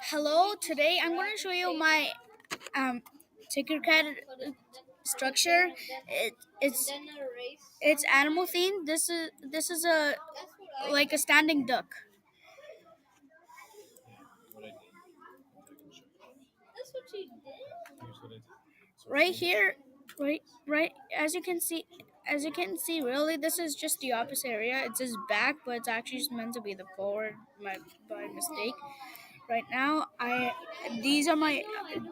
Hello, today I'm going to show you my um, Tinkercad structure. It, it's it's animal themed. This is a like a standing duck. Right here, right as you can see, really this is just the opposite area. It says back, but it's actually meant to be the forward by mistake. Right now, I these are my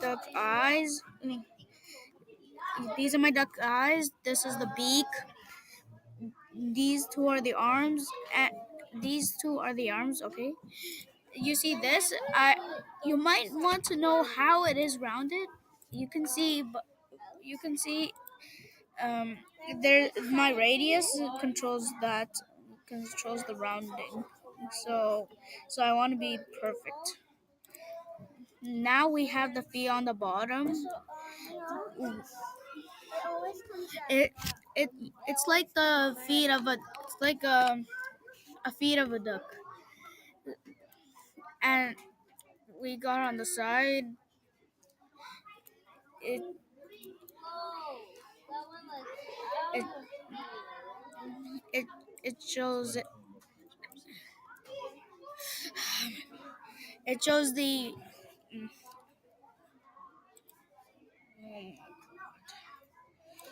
duck eyes. These are my duck eyes. This is the beak. These two are the arms. And these two are the arms. Okay. You see this? You might want to know how it is rounded. You can see, but you can see. Um, there, my radius controls the rounding. So, so I want to be perfect. Now we have the feet on the bottom. It it's like the feet of a feet of a duck, and we got on the side. It it it it shows it shows the